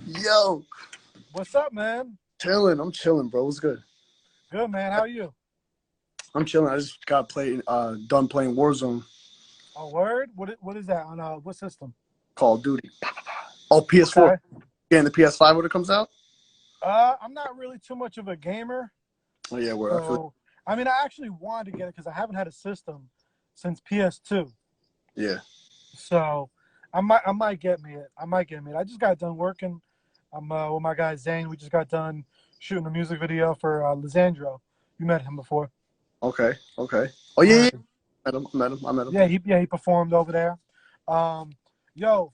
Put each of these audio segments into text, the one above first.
Yo, What's up, man? chilling. I'm chilling, bro. What's good? Good, man. How are you? I'm chilling. I just got done playing Warzone, Oh, word? What is that on what system? Call of Duty. Oh, PS4. Okay. Getting the PS5 when it comes out. I'm not really too much of a gamer, Oh yeah, where I feel. so I mean, I actually wanted to get it because I haven't had a system since PS2. Yeah. So I might get me it. I might get me it. I just got done working. I'm with my guy Zane. We just got done shooting a music video for Lisandro. You met him before. Okay. Okay. Oh yeah, yeah. Word. I met him. Yeah, he performed over there. Um,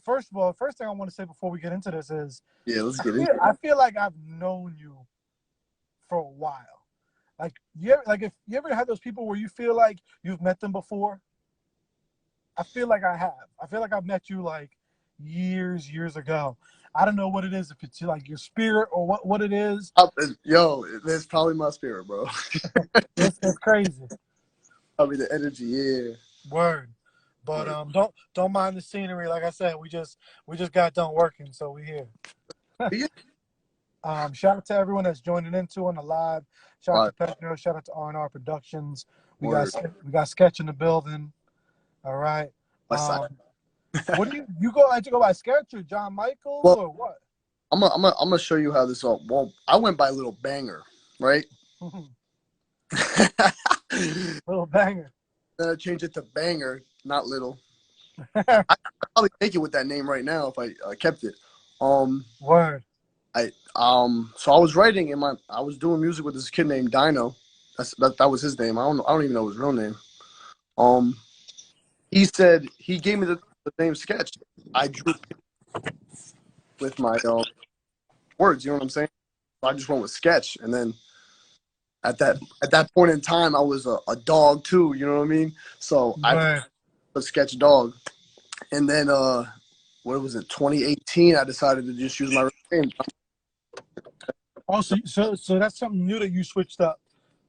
first of all, first thing I want to say before we get into this is Yeah, let's I get feel into it. I feel like I've known you for a while. If you ever had those people where you feel like you've met them before, I feel like I have. I feel like I've met you like years ago. I don't know what it is, if it's like your spirit or what it is. Yo, it's probably my spirit, bro. It's crazy. Probably the energy. Yeah. Word. But Word. don't mind the scenery. Like I said, we just got done working, so we here. Yeah. Shout out to everyone that's joining into on the live. Shout out Right. to Petro. Shout out to R&R Productions. We got Word. we got Sketch in the building. All right. West side. Um, what do you go like to go by Sketch or John Michael Well, or what? I'm gonna show you how this all. Well, I went by Little Banger, right? Little banger. Then I changed it to Banger, not Little. I'd probably make it with that name right now if I kept it. Um, Word. so I was writing I was doing music with this kid named Dino. That was his name. I don't even know his real name. Um, he said he gave me the name Sketch. I drew with my words. You know what I'm saying? So I just went with Sketch, and then at that point in time, I was a dog too. You know what I mean? So I Word. put Sketch Dog, and then what was it? 2018. I decided to just use my real name. Also, so that's something new that you switched up.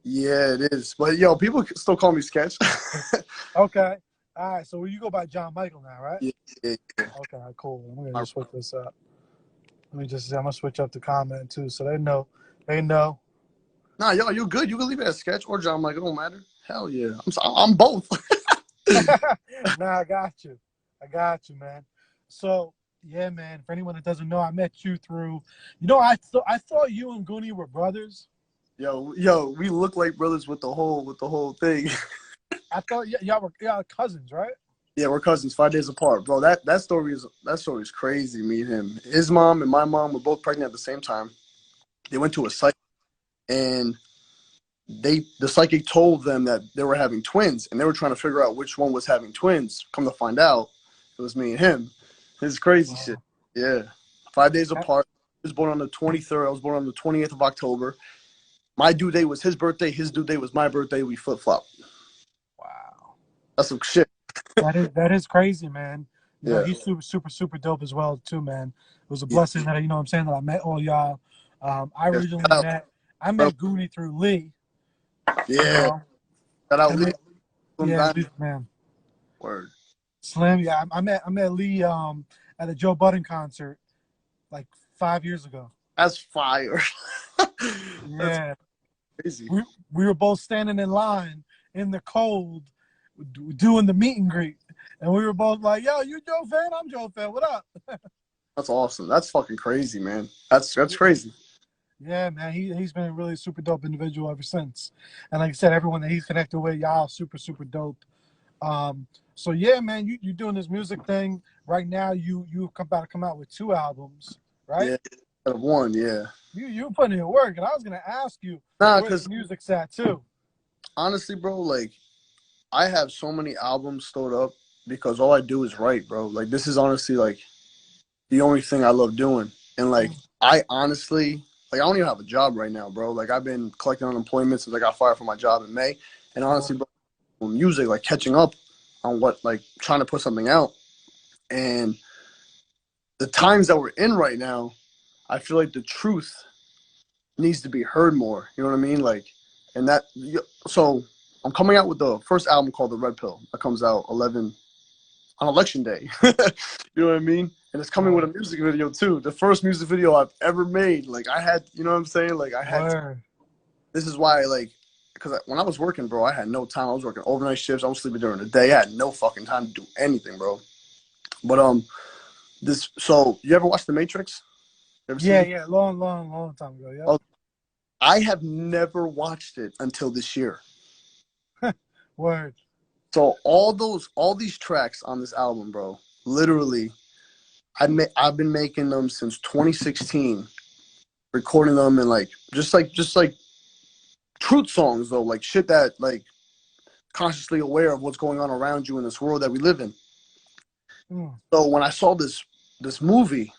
Yeah, it is. But yo, people still call me Sketch. Okay. All right. So you go by John Michael now, right? Yeah, yeah, yeah. Okay. Cool. I'm gonna My- just switch this up. I'm gonna switch up the comment too, so they know. They know. Nah, yo, you good. You can leave it as Sketch or John Michael. It don't matter. Hell yeah. I'm both. Nah, I got you. I got you, man. So yeah, man. For anyone that doesn't know, I met you through. I thought you and Goonie were brothers. Yo, we look like brothers with the whole thing. I thought y'all were cousins, right? Yeah, we're cousins, 5 days apart, bro. That story is crazy. Me and him, his mom and my mom were both pregnant at the same time. They went to a psych, and the psychic told them that they were having twins, and they were trying to figure out which one was having twins. Come to find out, it was me and him. It's crazy shit. Wow. Yeah, 5 days apart. He was born on the 23rd. I was born on the 20th of October. My due date was his birthday. His due date was my birthday. We flip flop. Wow. That's some shit. That is crazy, man. Yeah. He's super dope as well too, man. It was a Yeah. blessing that what I'm saying, that I met all y'all. I Yeah. originally Shout met I out. met Goonie through Lee. You Yeah. know, Shout out I Lee. met yeah, Lee, man. Word. Slim, yeah. I met Lee at a Joe Budden concert like 5 years ago. That's fire. That's Yeah. crazy. We were both standing in line in the cold doing the meet and greet. And we were both like, yo, you Joe fan? I'm Joe fan. What up? That's awesome. That's fucking crazy, man. That's crazy. Yeah, man, he's been a really super dope individual ever since. And like I said, everyone that he's connected with, y'all super dope. So yeah, man, you doing this music thing right now. You about to come out with 2 albums, right? Yeah. Out of one, yeah. You putting in work, and I was gonna ask you Nah, where the because music's at too. honestly, bro, like I have so many albums stored up because all I do is write, bro. Like this is honestly like the only thing I love doing. And like I honestly like I don't even have a job right now, bro. Like I've been collecting unemployment since I got fired from my job in May. And honestly, bro, music, like catching up on what like trying to put something out. And the times that we're in right now, I feel like the truth needs to be heard more. You know what I mean? Like, and that. So I'm coming out with the first album called The Red Pill that comes out 11 on election day. You know what I mean? and it's coming with a music video too. The first music video I've ever made. Like I had, you know what I'm saying? Like I had. This is why, like, because when I was working, bro, I had no time. I was working overnight shifts. I was sleeping during the day. I had no fucking time to do anything, bro. But this. So you ever watch The Matrix? You ever seen it? Yeah, long time ago. Yeah. Oh, I have never watched it until this year. Word. So all these tracks on this album, bro, literally, I've been making them since 2016, recording them and like just like truth songs though, like shit that like consciously aware of what's going on around you in this world that we live in. So when I saw this movie,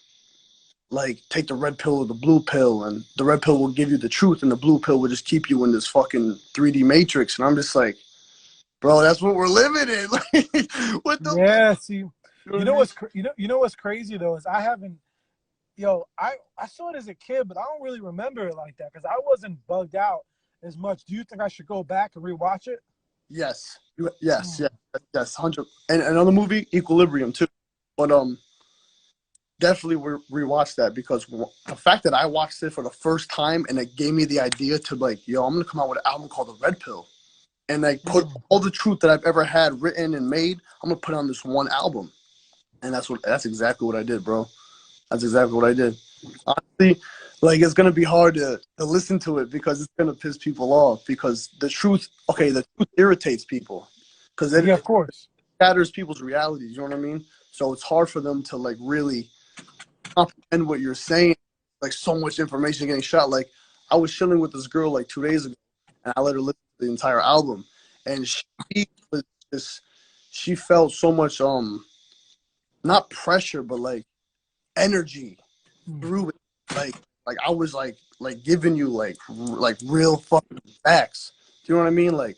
like take the red pill or the blue pill, and the red pill will give you the truth, and the blue pill will just keep you in this fucking 3D matrix, and I'm just like, bro, that's what we're living in. Like, what the? Yeah. See, you know what's crazy though is I haven't. Yo, I saw it as a kid, but I don't really remember it like that because I wasn't bugged out as much. Do you think I should go back and rewatch it? Yes, yes, 100. And another movie, Equilibrium too. But definitely rewatch that because the fact that I watched it for the first time and it gave me the idea to like, yo, I'm gonna come out with an album called The Red Pill, and like put all the truth that I've ever had written and made. I'm gonna put on this one album, and that's exactly what I did, bro. That's exactly what I did. Honestly, like it's gonna be hard to listen to it because it's gonna piss people off because the truth irritates people because Yeah, of course. shatters people's realities. You know what I mean? So it's hard for them to like really comprehend what you're saying. Like so much information getting shot. Like I was chilling with this girl like 2 days ago, and I let her listen to the entire album, and she was just she felt so much not pressure but like energy through it. Like I was like giving you like real fucking facts. Do you know what I mean? Like,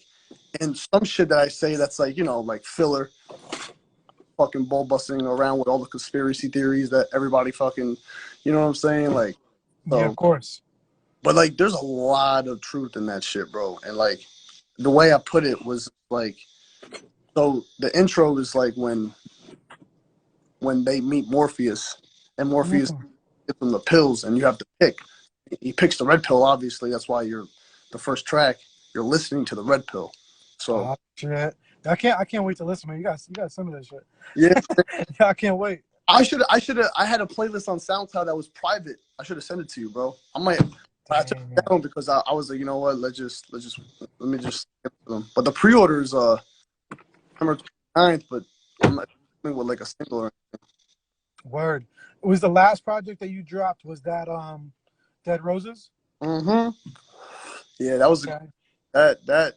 and some shit that I say that's like, you know, like filler, fucking ball busting around with all the conspiracy theories that everybody fucking, you know what I'm saying? Like, so, yeah, of course. but like, there's a lot of truth in that shit, bro. And like, the way I put it was like, so the intro is like when they meet Morpheus, and Morpheus gives them the pills, and you have to pick. He picks the red pill, obviously. That's why the first track. You're listening to the red pill. So shit. I can't wait to listen, man. You got some of that shit. yeah, Yeah, I can't wait. I had a playlist on SoundCloud that was private. I should have sent it to you, bro. I took it down because I was like, you know what? Let me just skip them. But the pre-orders September 29th, but I'm not coming with like a single or anything. Word. Was the last project that you dropped, was that Dead Roses? Mm-hmm. Yeah, that was that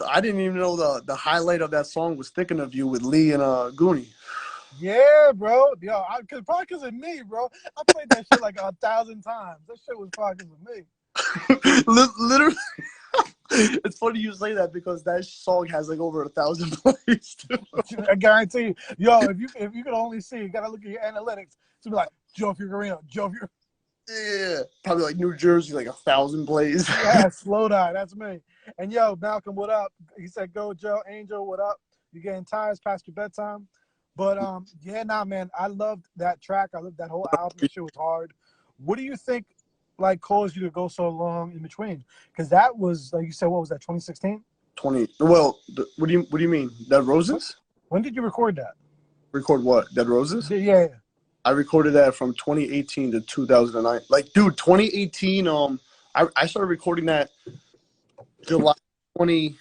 I didn't even know the highlight of that song was Thinking of You with Lee and Goonie. Yeah, bro. Yo, probably because of me, bro. I played that shit like 1,000 times. That shit was probably because of me. Literally, it's funny you say that because that song has like over 1,000 plays too. I guarantee you. Yo, if you could only see, you gotta look at your analytics. To be like Joe Fucarino, Yeah, probably like New Jersey, like 1,000 plays. Yeah, slow down. That's me. And yo, Malcolm, what up? He said, "Go, Joe." Angel, what up? You getting tired? Past your bedtime? But yeah, nah, man. I loved that track. I loved that whole album. That shit was hard. What do you think, like, caused you to go so long in between? Because that was, like you said, what was that? 2016. 20. Well, what do you mean? Dead Roses? When did you record that? Record what? Dead Roses? Yeah. I recorded that from 2018 to 2009. Like, dude, 2018. I started recording that July 2018.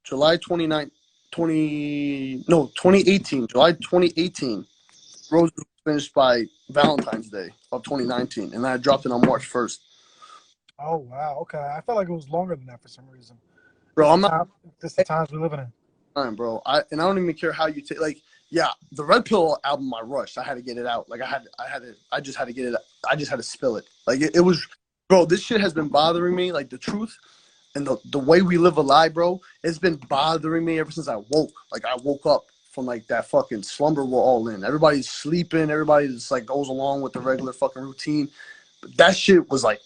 July 2018. Rose was finished by Valentine's Day of 2019, and I dropped it on March 1st. Oh wow, okay. I felt like it was longer than that for some reason. Bro, I'm not. Just the times we're living in. Time, bro. I don't even care how you take. Like, yeah, the Red Pill album I rushed. I had to get it out. Like, I just had to get it. I just had to spill it. Like, it was, bro. This shit has been bothering me. Like the truth. And the way we live a lie, bro, it's been bothering me ever since I woke. Like, I woke up from, like, that fucking slumber we're all in. Everybody's sleeping. Everybody just, like, goes along with the regular fucking routine. But that shit was, like,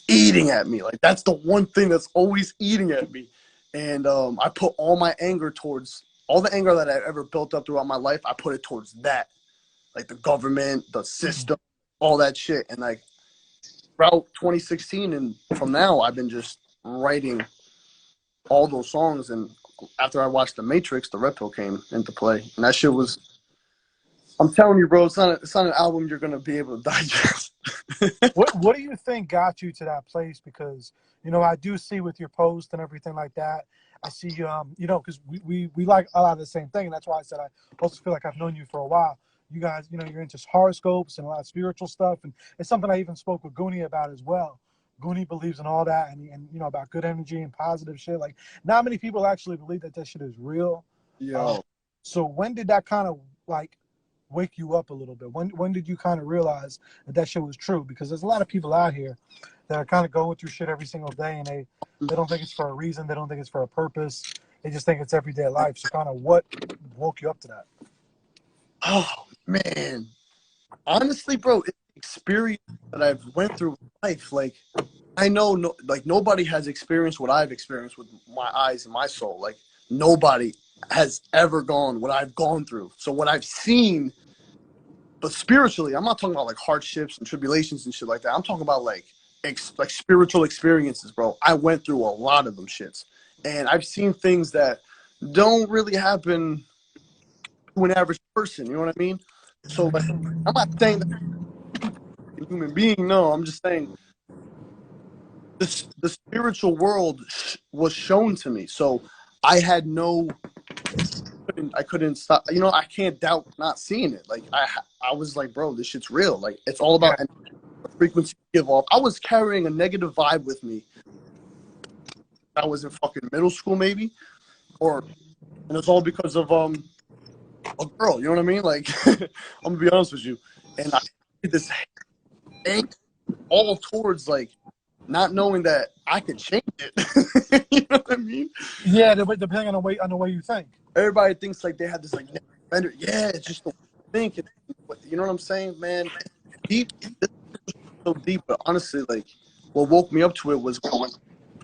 eating at me. Like, that's the one thing that's always eating at me. And I put all my anger towards – all the anger that I ever built up throughout my life, I put it towards that. like the government, the Mhm. system, all that shit. And like throughout 2016 and from now, I've been just writing all those songs. And after I watched The Matrix, the Red Pill came into play, and that shit was. I'm telling you, bro, it's not an album you're gonna be able to digest. What do you think got you to that place? Because I do see with your post and everything like that. I see because we like a lot of the same thing, and that's why I said I also feel like I've known you for a while. You guys, you're into horoscopes and a lot of spiritual stuff, and it's something I even spoke with Goonie about as well. Goonie believes in all that, and about good energy and positive shit. Like, not many people actually believe that shit is real. Um, Yo, so when did that kind of like wake you up a little bit? When did you kind of realize that shit was true? Because there's a lot of people out here that are kind of going through shit every single day, and they don't think it's for a reason. They don't think it's for a purpose. They just think it's everyday life. So kind of what woke you up to that? oh man, honestly, bro, it's the experience that I've went through in life. Like I know, like nobody has experienced what I've experienced with my eyes and my soul. Like nobody has ever gone what I've gone through. So what I've seen, but spiritually, I'm not talking about like hardships and tribulations and shit like that. I'm talking about like like spiritual experiences, bro. I went through a lot of them shits, and I've seen things that don't really happen to an average person. You know what I mean? So like, I'm not saying that I'm a human being. No, I'm just saying the spiritual world was shown to me. So I had no, I couldn't stop. I can't doubt not seeing it. Like I was like, bro, this shit's real. Like it's all Yeah, about the frequency you give off. I was carrying a negative vibe with me. I was in fucking middle school, maybe, and it's all because of a girl. You know what I mean? Like I'm gonna be honest with you, and I did this anger all towards like not knowing that I could change it. You know what I mean? yeah. Depending on the way you think. Everybody thinks like they have this like negative. Yeah, it's just the way you think. You know what I'm saying, man? Deep, this is so deep. But honestly, like what woke me up to it was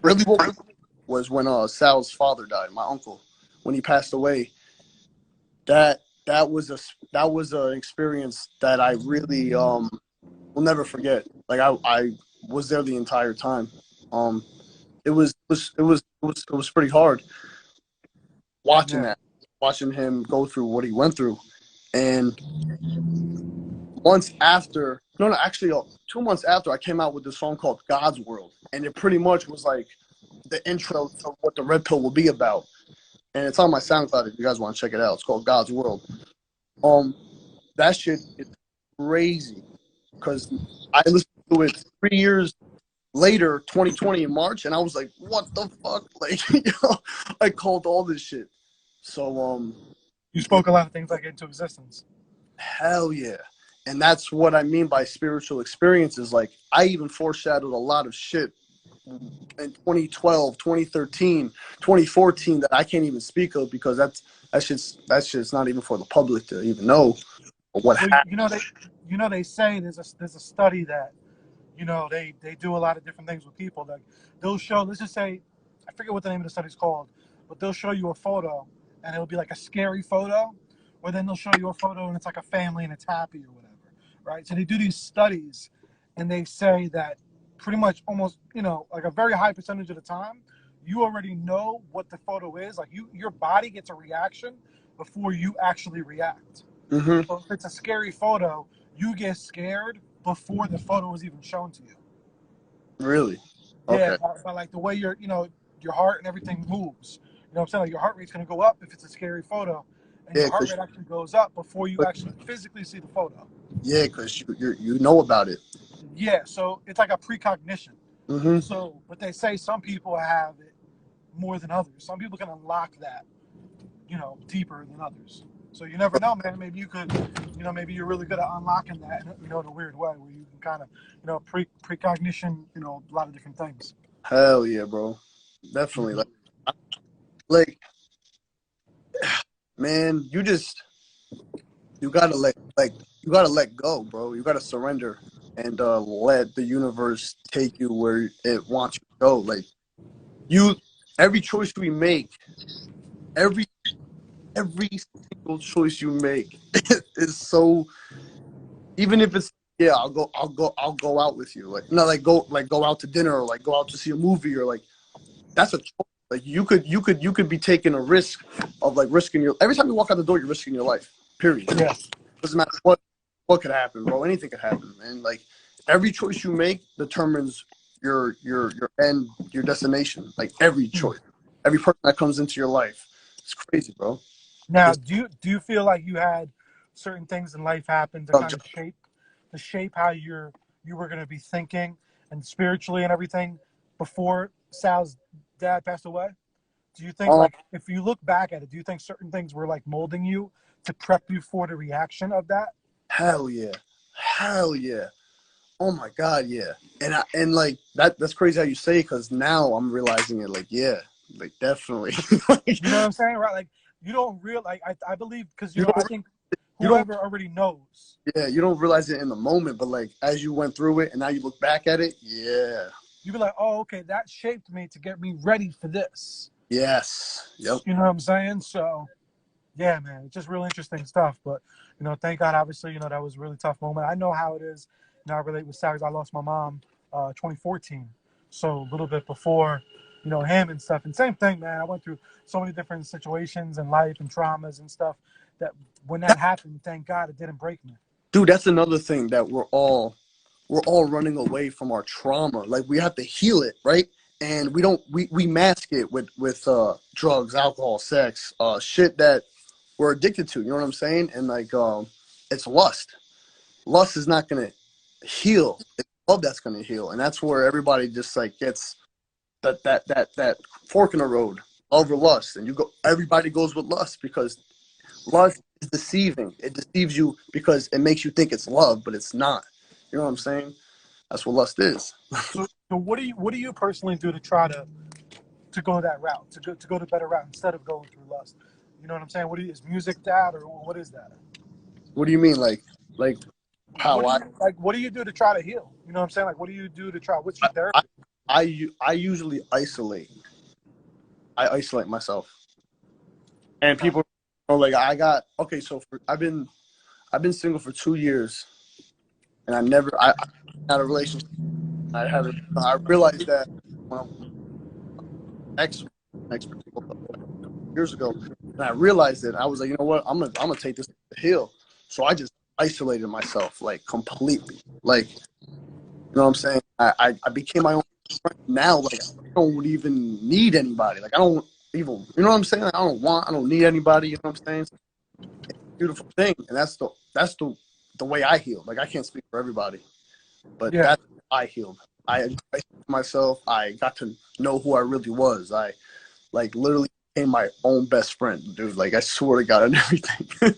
really woke me up was when Sal's father died, my uncle, when he passed away. That that was an experience that I really will never forget. Like I was there the entire time. Um, it was pretty hard watching Yeah, that, watching him go through what he went through, and months after, no, actually, 2 months after, I came out with this song called God's World, and it pretty much was like the intro to what the Red Pill will be about. And it's on my SoundCloud if you guys want to check it out. It's called God's World. Um, that shit is crazy because I listened to it 3 years later, 2020 in March, and I was like, what the fuck? Like, I called all this shit. So, you yeah, spoke a lot of things like into existence. hell yeah. And that's what I mean by spiritual experiences. Like, I even foreshadowed a lot of shit in 2012, 2013, 2014 that I can't even speak of because that's just not even for the public to even know what Well, happened. they say there's a study that they do a lot of different things with people. Like they'll show, let's just say, I forget what the name of the study's called, but they'll show you a photo and it'll be like a scary photo, or then they'll show you a photo and it's like a family and it's happy or whatever, right? So they do these studies and they say that pretty much almost, like a very high percentage of the time, you already know what the photo is. Like your body gets a reaction before you actually react. Mm-hmm. So if it's a scary photo, you get scared before the photo is even shown to you. Really? Yeah, Okay. by like the way your heart and everything moves. You know what I'm saying? Like your heart rate's gonna go up if it's a scary photo, and Yeah, your heart because rate actually goes up before you actually physically see the photo. yeah, because you know about it. Yeah, so it's like a precognition. Mm-hmm. So, but they say some people have it more than others. Some people can unlock that, deeper than others. So you never know, man. Maybe you could, maybe you're really good at unlocking that, in a weird way where you can kind of, precognition, a lot of different things. Hell yeah, bro. Definitely. Mhm. Like, man, you gotta you gotta let go, bro. You gotta surrender and let the universe take you where it wants you to go. Like you, every choice we make, every every single choice you make, is so. Even if it's yeah, I'll go out with you. Like not like go out to dinner or like go out to see a movie or like that's a choice. Like you could be taking a risk of like risking your every time you walk out the door, you're risking your life. Period. Yeah. Doesn't matter what could happen, bro. Anything could happen, and like every choice you make determines your end, your destination. Like every choice, every person that comes into your life, it's crazy, bro. Now, It's do you feel like you had certain things in life happen to kind of shape how you were going to be thinking and spiritually and everything before Sal's dad passed away? Do you think um like if you look back at it, do you think certain things were like molding you to prep you for the reaction of that? hell yeah, hell yeah. Oh my god, yeah. And like that's crazy how you say it because now I'm realizing it. Like yeah, like definitely. Like, You know what I'm saying, right? Like you don't real like I believe because you I don't think you don't whoever already knows. yeah you don't realize it in the moment, but like as you went through it and now you look back at it, yeah. You be like, oh, okay, that shaped me to get me ready for this. Yes. Yep. You know what I'm saying? So yeah, man, it's just real interesting stuff. But thank God, obviously, that was a really tough moment. I know how it is. I relate with Sal. I lost my mom, 2014, so a little bit before, him and stuff. And same thing, man. I went through so many different situations in life and traumas and stuff that when that happened, thank God it didn't break me. Dude, that's another thing that we're all running away from our trauma. Like we have to heal it, right? And we mask it with drugs, alcohol, sex, shit that we're addicted to. You know what I'm saying? And like it's lust. Lust is not gonna heal. It's love that's gonna heal. And that's where everybody just like gets that fork in the road over lust. And everybody goes with lust because lust is deceiving. It deceives you because it makes you think it's love, but it's not. You know what I'm saying? That's what lust is. So what do you personally do to try to go that route, to go the better route instead of going through lust? You know what I'm saying? Is music that, or what is that? What do you mean, like What how do you like? What do you do to try to heal? You know what I'm saying? Like, what do you do to try? What's your I therapy? I usually isolate. I isolate myself, and Okay. people are like, I got okay. So I've been single for 2 years, and I had a relationship. I realized that when I ex ex years ago, and I realized it. I was like, you know what? I'm gonna take this to the hill. So I just isolated myself like completely. Like you know what I'm saying? I became my own friend. Now like I don't even need anybody. Like I don't even you know what I'm saying? Like, I don't need anybody. You know what I'm saying? It's a beautiful thing, and that's the way I healed. Like I can't speak for everybody, but Yeah. that's how I healed. I myself. I got to know who I really was. I like literally became my own best friend, dude. Like I swear to God on everything.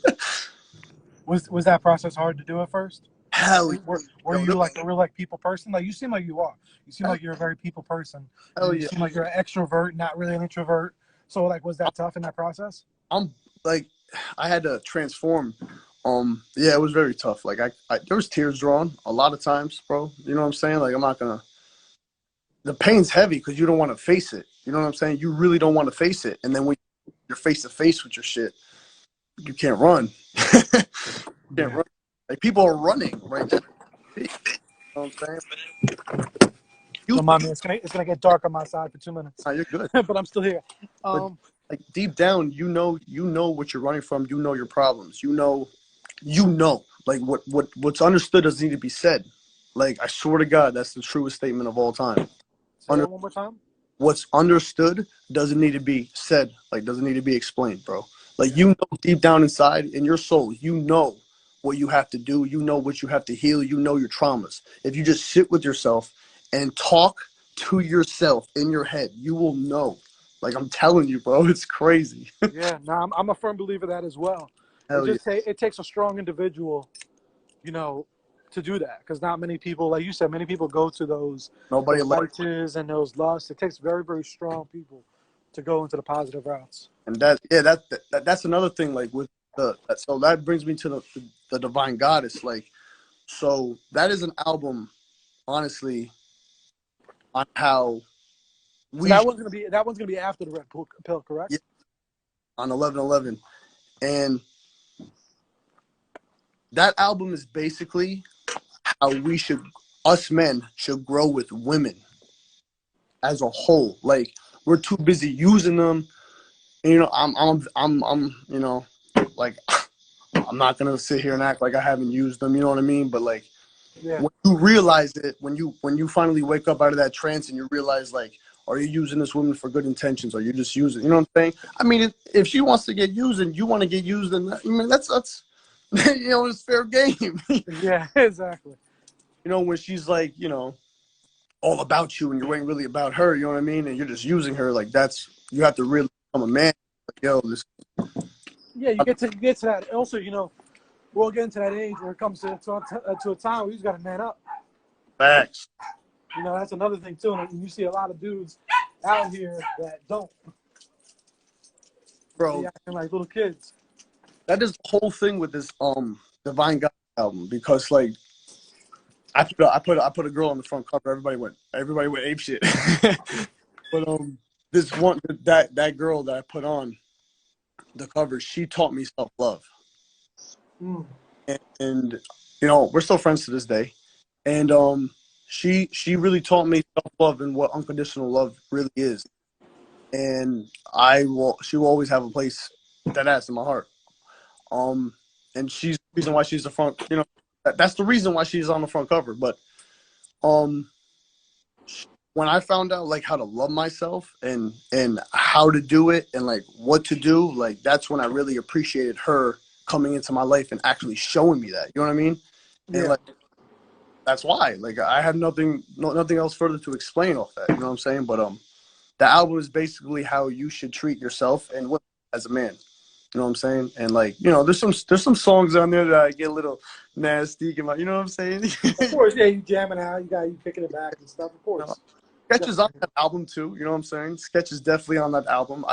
Was that process hard to do at first? Hell Were yo, you like a real like people person? Like you seem like you are. You seem like you're a very people person. hell You yeah. seem like you're an extrovert, not really an introvert. So like, was that tough in that process? I'm like I had to transform. Yeah, it was very tough. Like there was tears drawn a lot of times, bro. You know what I'm saying? Like I'm not gonna. The pain's heavy because you don't want to face it. You know what I'm saying? You really don't want to face it, and then when you're face to face with your shit, you can't run. You can't Yeah. run. Like people are running right now. You know what I'm saying? You Don't mind me. It's gonna get dark on my side for 2 minutes, you're good. but I'm still here. But Um, like deep down, you know what you're running from. You know your problems. You know. Like what's understood doesn't need to be said. Like I swear to God, that's the truest statement of all time. say that one more time. What's understood doesn't need to be said. Like doesn't need to be explained, bro. Like Yeah. you know deep down inside in your soul, you know what you have to do. You know what you have to heal. You know your traumas. If you just sit with yourself and talk to yourself in your head, you will know. Like I'm telling you, bro, it's crazy. Yeah. No, I'm a firm believer of that as well. Hell yeah. It takes a strong individual, you know, to do that because not many people, like you said, many people go to Nobody those let vices and those lusts. It takes very very strong people to go into the positive routes. and that yeah that's another thing like with so that brings me to the Divine Goddess like so that is an album honestly on how So we that one's gonna be after the red pill, correct? yeah, on 11/11 and that album is basically how us men should grow with women as a whole. Like, we're too busy using them. And, you know, you know, like, I'm not gonna sit here and act like I haven't used them. You know what I mean? But like, Yeah. when you realize it, when you finally wake up out of that trance and you realize, like, are you using this woman for good intentions, or you just using? You know what I'm saying? I mean, if she wants to get used and you want to get used, then I mean that's you know, it's fair game. Yeah, exactly. You know, when she's like, you know, all about you and you ain't really about her, you know what I mean? And you're just using her, like, that's, you have to really become a man. Like, yo, this Yeah, you get to that. Also, you know, we're all getting to that age where it comes to a time where you just got to man up. facts, You know, that's another thing too. And you see a lot of dudes out here that don't. They bro. acting like little kids. That is the whole thing with this Divine God album, because like I put a girl on the front cover. Everybody went ape shit. But this one, that girl that I put on the cover, she taught me self love. Mm. And you know, we're still friends to this day. And she really taught me self love and what unconditional love really is. And she will always have a place that ass in my heart. And she's the reason why she's the front. You know, that's the reason why she's on the front cover. But um, when I found out like how to love myself and how to do it and like what to do, like that's when I really appreciated her coming into my life and actually showing me that. You know what I mean? And Yeah. like that's why. Like I have nothing else further to explain off that. You know what I'm saying? But the album is basically how you should treat yourself and what as a man. You know what I'm saying? And like, you know, there's some songs on there that I get a little nasty. You know what I'm saying? Of course, yeah, you jamming out, you picking it back and stuff. Of You know, course. Sketch is on Definitely. that album too. You know what I'm saying? Sketch is definitely on that album.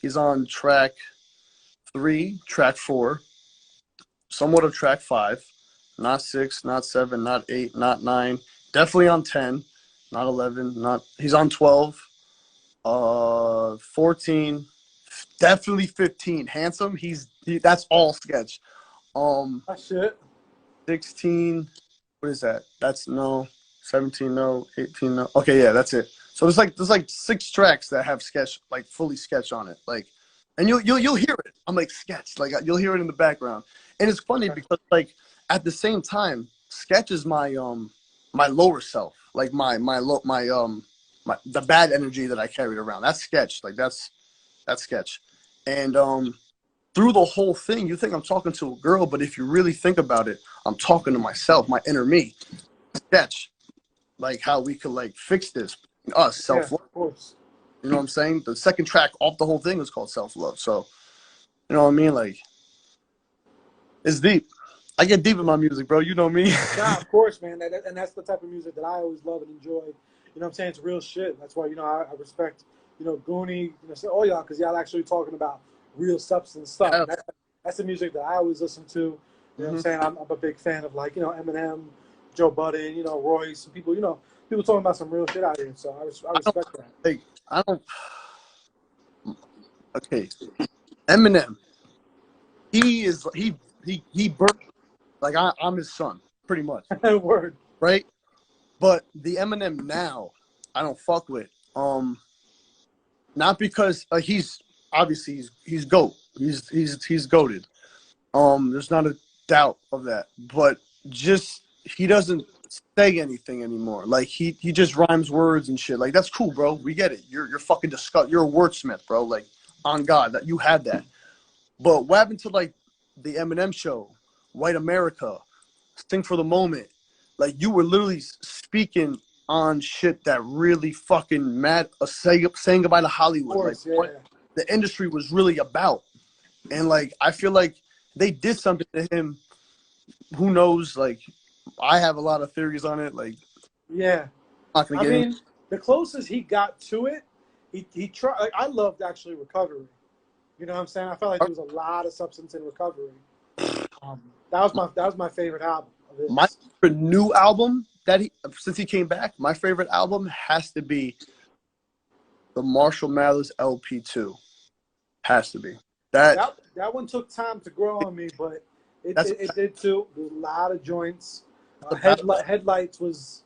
He's on track 3, track 4, somewhat of track 5, not 6, not 7, not 8, not 9. Definitely on 10, not 11. Not he's on 12, 14, definitely 15. Handsome. That's all Sketch. That shit. 16. What is that? That's no. 17 no. 18 no. Okay, yeah, that's it. So there's like 6 tracks that have Sketch, like fully Sketch on it. Like, and you'll hear it. I'm like, Sketch. Like, you'll hear it in the background. And it's funny because like at the same time, Sketch is my lower self. Like my the bad energy that I carried around. That's Sketch. Like that's Sketch. And through the whole thing, you think I'm talking to a girl, but if you really think about it, I'm talking to myself, my inner me. Sketch, like how we could like fix this, us Yeah, self love. of course. You know what I'm saying? The second track off the whole thing is called self love. So you know what I mean? Like it's deep. I get deep in my music, bro. You know me. Nah, of course, man. And that's the type of music that I always love and enjoy. You know what I'm saying? It's real shit. That's why, you know, I respect, you know, Goonie, you know, all y'all, because y'all actually talking about real substance stuff. Yeah. And that's the music that I always listen to. You know what I'm saying? I'm a big fan of, like, you know, Eminem, Joe Budden, you know, Royce, people, you know, people talking about some real shit out here. So I respect that. Like I don't. Okay, Eminem. He birthed like I'm his son, pretty much, Word. right? But the Eminem now, I don't fuck with. Not because he's obviously he's goat. He's goated. There's not a doubt of that. But just he doesn't say anything anymore. Like he just rhymes words and shit. Like that's cool, bro. We get it. You're fucking disgust. You're a wordsmith, bro. Like on God, that you had that. But what happened to like the Eminem show, White America, Sing for the Moment? Like you were literally speaking on shit that really fucking saying goodbye to Of Hollywood. Like course, yeah. what the industry was really about. And like I feel like they did something to him. Who knows? Like I have a lot of theories on it. Like Yeah. I'm not gonna I get into. mean, the closest he got to it, he tried. Like, I loved actually Recovery. You know what I'm saying? I felt like there was a lot of substance in Recovery. That was my favorite album of My his. favorite new album that since he came back, my favorite album has to be the Marshall Mathers LP2. Has to be that. That one took time to grow on me, but That's It did too. There's a lot of joints. a battle. Headlights was,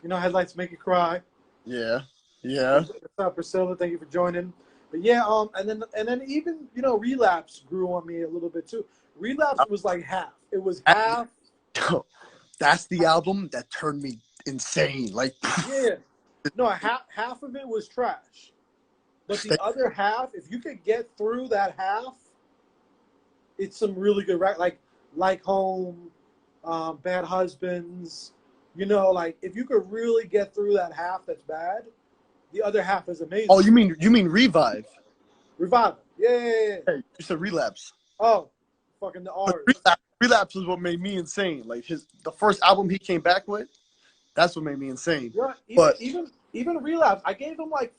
headlights make you cry. Yeah, yeah. What's up, Priscilla? Thank you for joining. But yeah, and then even Relapse grew on me a little bit too. Relapse was like half. It was half. That's the album that turned me insane. Like, Yeah, no, half of it was trash, but the other half, if you could get through that half, it's some really good like Home, Bad Husbands. Like if you could really get through that half that's bad, the other half is amazing. oh, you mean Revive? Revival. Yeah. Hey, you said Relapse. Oh, fucking the But R's. Relapse was what made me insane. Like the first album he came back with, that's what made me insane. Yeah, But even Relapse, I gave him like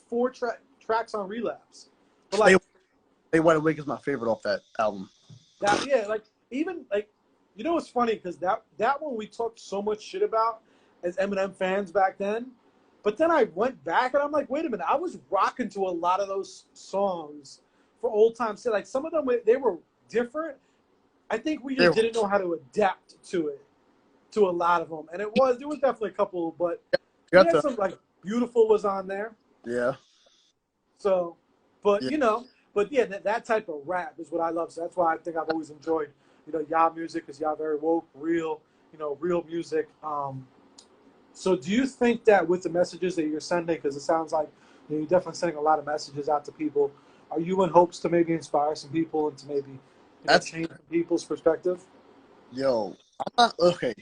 four tracks on Relapse. But Stay Wide Awake is my favorite off that album. that, yeah, like even like what's funny, because that one we talked so much shit about as Eminem fans back then. But then I went back and I'm like, wait a minute, I was rocking to a lot of those songs for old time's sake. Like some of them, they were different. I think we just didn't know how to adapt to it, to a lot of them. And there was definitely a couple, but we had some, like Beautiful was on there. Yeah. So, but yeah. but yeah, that type of rap is what I love. So that's why I think I've always enjoyed, y'all music, because y'all very woke, real, real music. So do you think that with the messages that you're sending, because it sounds like you're definitely sending a lot of messages out to people, are you in hopes to maybe inspire some people and to maybe change people's perspective? Yo, I'm not okay.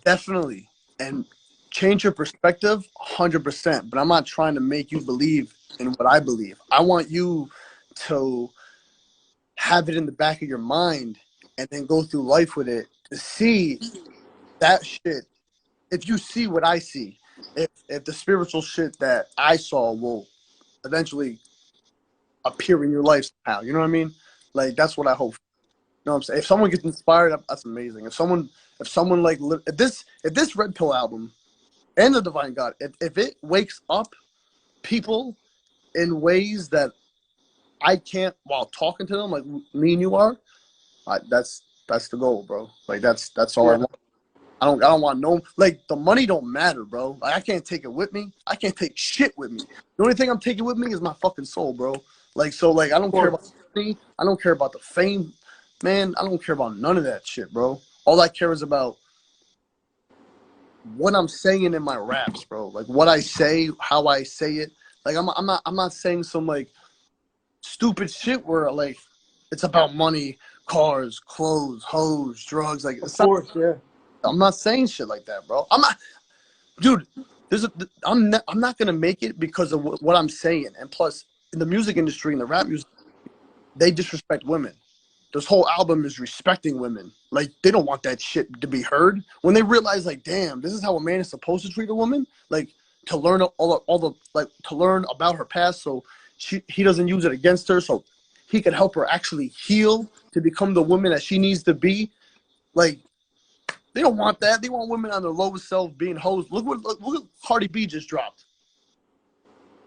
Definitely, and change your perspective, 100%. But I'm not trying to make you believe in what I believe. I want you to have it in the back of your mind and then go through life with it to see that shit. If you see what I see, if the spiritual shit that I saw will eventually appear in your life somehow, you know what I mean? Like that's what I hope. You know what I'm saying? If someone gets inspired, that's amazing. If someone like if this Red Pill album and the Divine God, if it wakes up people in ways that I can't while talking to them, like me and you are, that's the goal, bro. Like that's all I want. I don't want no, like the money don't matter, bro. Like I can't take it with me. I can't take shit with me. The only thing I'm taking with me is my fucking soul, bro. Like so, like I don't care about the money. I don't care about the fame, man. I don't care about none of that shit, bro. All I care is about what I'm saying in my raps, bro. Like what I say, how I say it. Like I'm not saying some like stupid shit where like it's about money, cars, clothes, hoes, drugs. Like of course, yeah. I'm not saying shit like that, bro. I'm not, dude. I'm not gonna make it because of what I'm saying. And plus, in the music industry, in the rap music, they disrespect women. This whole album is respecting women. Like they don't want that shit to be heard. When they realize, like, damn, this is how a man is supposed to treat a woman. Like to learn to learn about her past, so he doesn't use it against her, so he can help her actually heal to become the woman that she needs to be. Like. They don't want that. They want women on their lowest self being hoes. Look what Cardi B just dropped.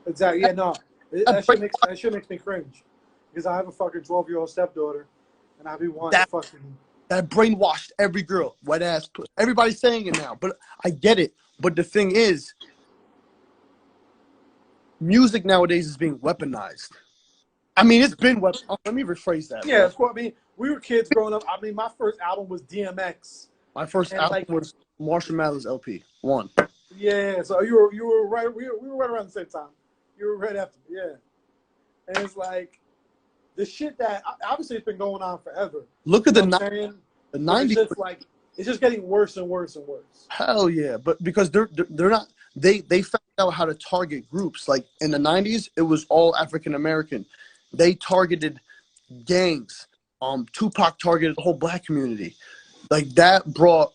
Exactly. Yeah, no. That shit makes me cringe. Because I have a fucking 12-year-old stepdaughter, and I be wanting to fucking... That brainwashed every girl. Wet ass. Everybody's saying it now. But I get it. But the thing is, music nowadays is being weaponized. I mean, it's been weaponized. Oh, let me rephrase that. Yeah, that's what I mean. We were kids growing up. I mean, my first album was DMX. My first album was Marshall Mathers LP 1. Yeah, so you were right. We were right around the same time. You were right after me. Yeah, and it's like the shit that obviously it's been going on forever. Look at the 90s. It's just getting worse and worse and worse. Hell yeah, but because they're not they found out how to target groups. Like in the 90s, it was all African American. They targeted gangs. Tupac targeted the whole black community. Like that brought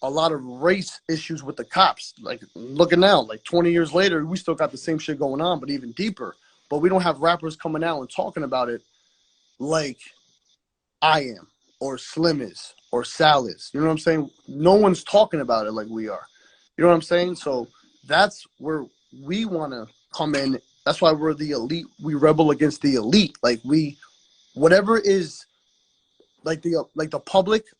a lot of race issues with the cops. Like looking now, like 20 years later, we still got the same shit going on, but even deeper. But we don't have rappers coming out and talking about it like I am or Slim is or Sal is. You know what I'm saying? No one's talking about it like we are. You know what I'm saying? So that's where we want to come in. That's why we're the elite. We rebel against the elite. Like whatever is like the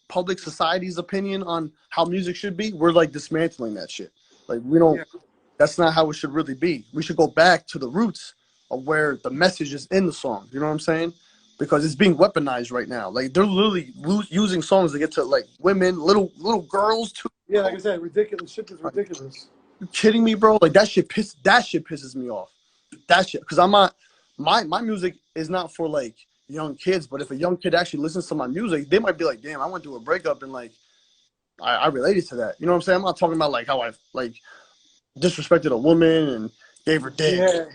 public society's opinion on how music should be, we're like dismantling that shit. Like we don't. Yeah. That's not how it should really be. We should go back to the roots of where the message is in the song. You know what I'm saying? Because it's being weaponized right now. Like they're literally using songs to get to like women, little girls too. Yeah, like I said, ridiculous. Shit is ridiculous. You kidding me, bro? Like that shit pisses me off. That shit, because I'm not my music is not for like young kids. But if a young kid actually listens to my music, they might be like, damn, I went through a breakup and like I related to that. You know what I'm saying? I'm not talking about like how I like disrespected a woman and gave her dick. Yeah,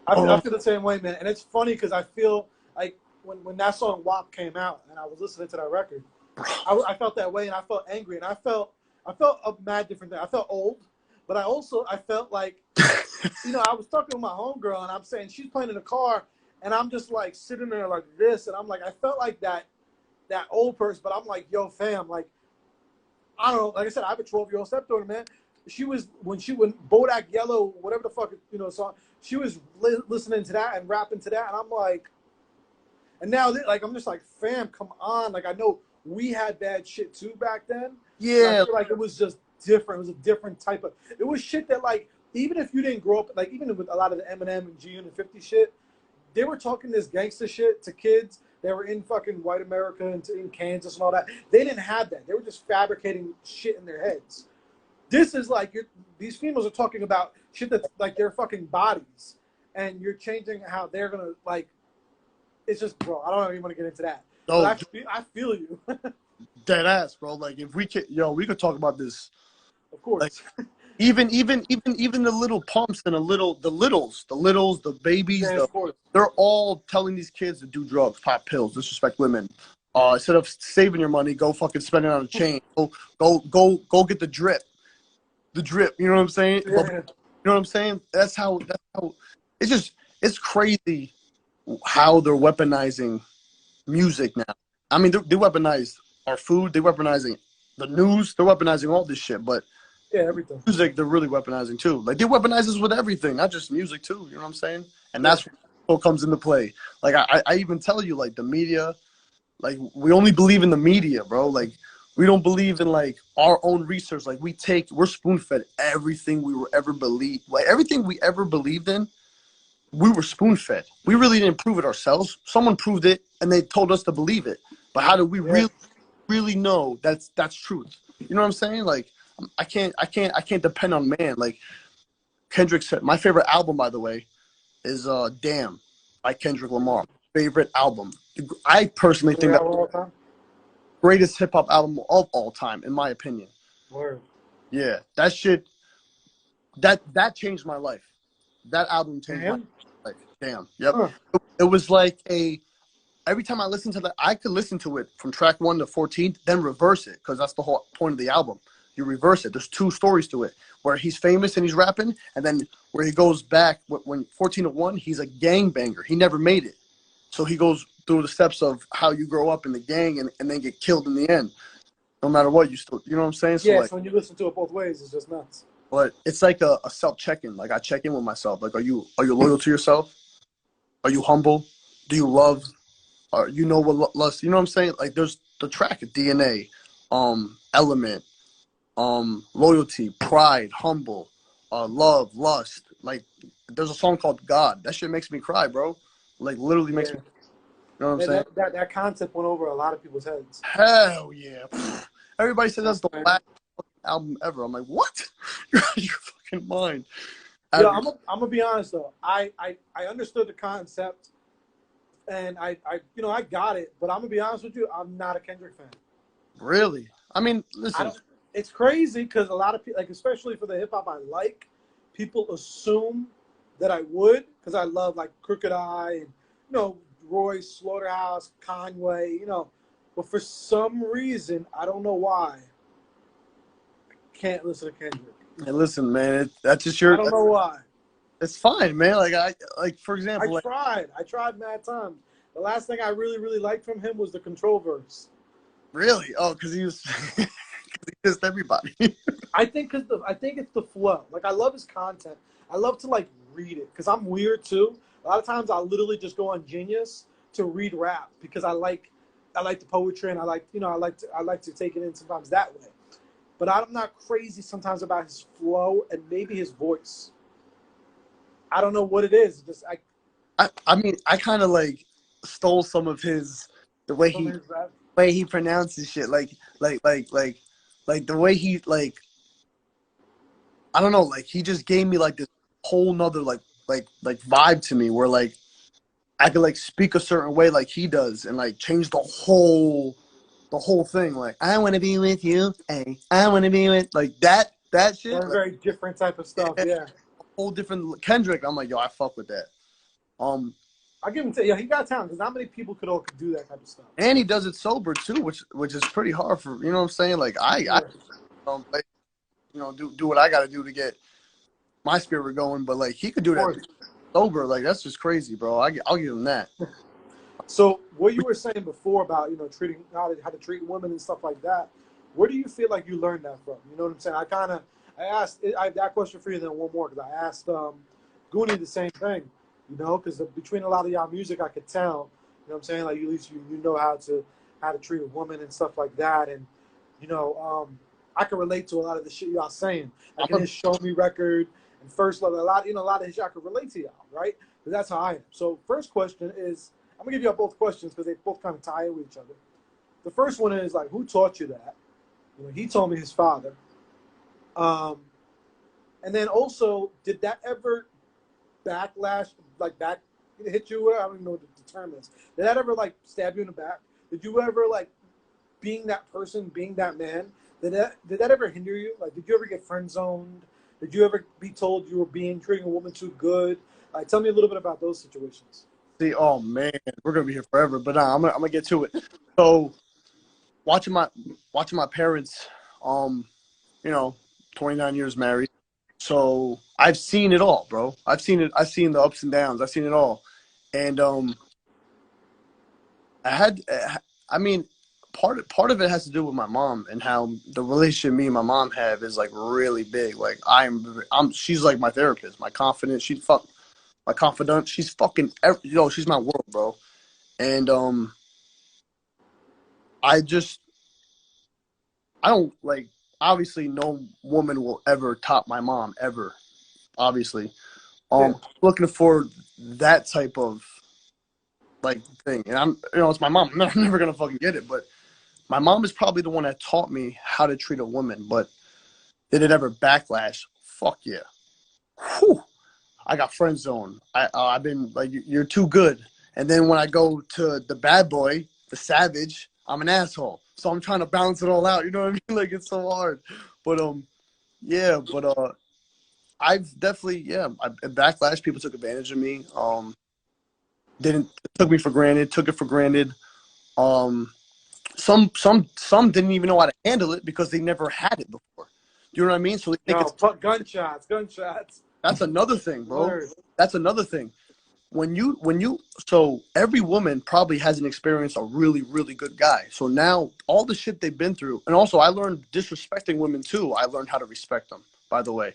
I feel the same way, man. And it's funny because I feel like when that song WAP came out and I was listening to that record, I felt that way and I felt angry and I felt a mad different thing. I felt old, but I felt like, you know, I was talking to my homegirl and I'm saying she's playing in the car and I'm just like sitting there like this and I'm like, I felt like that old person, but I'm like, yo, fam, like, I don't know. Like I said, I have a 12-year-old stepdaughter, man. When Bodak Yellow, whatever the fuck, you know, song, she was listening to that and rapping to that, and I'm like, and now like I'm just like, fam, come on, like I know we had bad shit too back then. Yeah, I feel like it was just different. It was a different type of. It was shit that like even if you didn't grow up like even with a lot of the Eminem and G and 50 shit, they were talking this gangster shit to kids. They were in fucking white America and in Kansas and all that. They didn't have that. They were just fabricating shit in their heads. This is like these females are talking about shit that's like their fucking bodies, and you're changing how they're gonna like. It's just, bro. I don't even want to get into that. no, But I feel you. dead ass, bro. Like if we could, we could talk about this. Of course. Like even the little pumps and the littles, the babies, Yeah, of course. they're all telling these kids to do drugs, pop pills, disrespect women. Instead of saving your money, go fucking spend it on a chain. Go get the drip. The drip, you know what I'm saying? Yeah. You know what I'm saying? That's how it's crazy how they're weaponizing music now. I mean, they weaponize our food, they're weaponizing the news, they're weaponizing all this shit, but Yeah, everything. music they're really weaponizing too. Like they weaponize us with everything, not just music too, you know what I'm saying? And that's what comes into play. Like I even tell you, like the media, like we only believe in the media, bro. Like we don't believe in like our own research. Like we're spoon fed everything we were ever believed. Like everything we ever believed in, we were spoon fed. We really didn't prove it ourselves. Someone proved it, and they told us to believe it. But how do we really know that's truth? You know what I'm saying? Like I can't depend on man. Like Kendrick said, my favorite album, by the way, is "Damn" by Kendrick Lamar. Favorite album. I personally think that greatest hip hop album of all time, in my opinion. Word. Yeah, that shit. That changed my life. That album changed my life. Damn. Yep. Huh. It was like every time I listened to that, I could listen to it from track 1 to 14, then reverse it, because that's the whole point of the album. You reverse it. There's 2 stories to it, where he's famous and he's rapping, and then where he goes back when 14 to 1, he's a gangbanger. He never made it. So he goes through the steps of how you grow up in the gang and then get killed in the end. No matter what, you know what I'm saying? So yeah, like, so when you listen to it both ways, it's just nuts. but it's like a self-check-in. Like I check in with myself. Like, are you loyal to yourself? Are you humble? Do you love? You know what lust? You know what I'm saying? Like there's the track of DNA, element, loyalty, pride, humble, love, lust. Like there's a song called God. That shit makes me cry, bro. Like literally makes me. You know what I'm saying? That concept went over a lot of people's heads. Hell yeah. Everybody says that's the last album ever. I'm like, what? You're out of your fucking mind. Yeah, I'm gonna be honest though. I understood the concept, and I got it. But I'm gonna be honest with you. I'm not a Kendrick fan. Really? I mean, listen. It's crazy because a lot of people, like especially for the hip hop I like, people assume that I would because I love like Crooked Eye and Royce, Slaughterhouse, Conway, but for some reason I don't know why I can't listen to Kendrick. Hey, listen, man, that's just your. I don't know why. It's fine, man. Like for example, I tried mad times. The last thing I really liked from him was the Control verse. Really? Oh, because he was. Because he kissed everybody. I think it's the flow. Like I love his content. I love to like read it because I'm weird too. A lot of times I literally just go on Genius to read rap because I like I like the poetry, and I like, I like to take it in sometimes that way. But I'm not crazy sometimes about his flow and maybe his voice. I don't know what it is. Just I mean, I kind of like stole some of his the some of his rap. way he pronounces shit, like the way he like I don't know, like he just gave me like this whole nother like vibe to me where like I could like speak a certain way like he does and like change the whole thing. Like I want to be with you, hey, I want to be with like that shit. Very, Like very different type of stuff. yeah, Yeah. a whole different Kendrick. I'm like, yo, I fuck with that. Um, I give him to yeah, he got talent because not many people could do that type of stuff. and he does it sober too, which is pretty hard for you know what I'm saying. Like I Yeah. like, do what I got to do to get my spirit going, but like he could do Of that course. sober. Like that's just crazy, bro. I'll give him that. So what you were saying before about treating how to treat women and stuff like that, where do you feel like you learned that from? You know what I'm saying? I asked I have that question for you, then one more because I asked Goonie the same thing. Because between a lot of y'all music, I could tell. You know what I'm saying? Like at least you know how to treat a woman and stuff like that, and I can relate to a lot of the shit y'all saying. Like in I'm his Show Me record and First Love, a lot of his shit I can relate to y'all, right? Because that's how I am. So first question is, I'm gonna give you all both questions because they both kind of tie in with each other. The first one is like, who taught you that? He told me his father. Um, and then also, did that ever backlash, like back hit you? I don't even know what the term is. Did that ever like stab you in the back? Did you ever like being that person, being that man? Did that ever hinder you? Like, did you ever get friend zoned? Did you ever be told you were treating a woman too good? Like, tell me a little bit about those situations. see. Oh man, we're gonna be here forever. But I'm gonna get to it. So watching my parents, um, you know, 29 years married. So I've seen it all, bro. I've seen it. I've seen the ups and downs. I've seen it all, and I had. I mean, part of it has to do with my mom and how the relationship me and my mom have is like really big. Like she's like my therapist, my confidant. My confidant. She's fucking. She's my world, bro. And I just I don't like. Obviously, no woman will ever top my mom ever. Obviously, Yeah. looking for that type of like thing, and it's my mom. I'm never gonna fucking get it, but my mom is probably the one that taught me how to treat a woman. But did it ever backlash? Fuck yeah. Whew. I got friend zone. I've been like, you're too good. And then when I go to the bad boy, the savage, I'm an asshole. So I'm trying to balance it all out. You know what I mean? Like it's so hard. But yeah. But I've definitely backlash. People took advantage of me. Didn't took me for granted. Took it for granted. Um, some didn't even know how to handle it because they never had it before. You know what I mean? So they think No, it's gunshots. that's another thing, bro. Word. That's another thing. When you so every woman probably hasn't experienced a really really good guy. So now all the shit they've been through, and also I learned disrespecting women too. I learned how to respect them. By the way,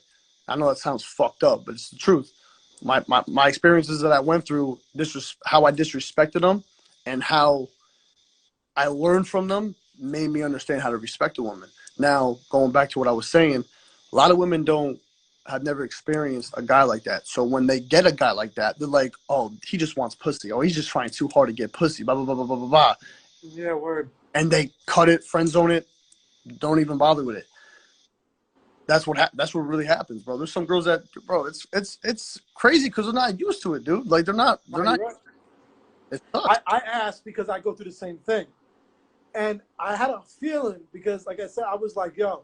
I know that sounds fucked up, but it's the truth. My experiences that I went through, how I disrespected them, and how I learned from them made me understand how to respect a woman. Now, going back to what I was saying, a lot of women don't have never experienced a guy like that. So when they get a guy like that, they're like, "Oh, he just wants pussy. Oh, he's just trying too hard to get pussy." Blah blah blah blah blah blah blah. Yeah, word. And they cut it, friend zone it, don't even bother with it. That's what really happens, bro. There's some girls that, bro, it's crazy because they're not used to it, dude. Like they're No, not. you're right. It sucks. I asked because I go through the same thing. And I had a feeling because, like I said, I was like, yo,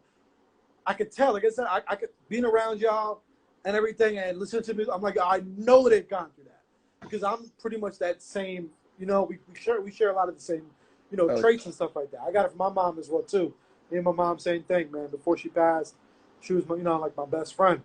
I could tell. Like I said, I could being around y'all and everything and listen to me. I'm like, I know they've gone through that because I'm pretty much that same. We share a lot of the same, Oh, traits and stuff like that. I got it from my mom as well too. Me and my mom, same thing, man. Before she passed, she was my, like my best friend.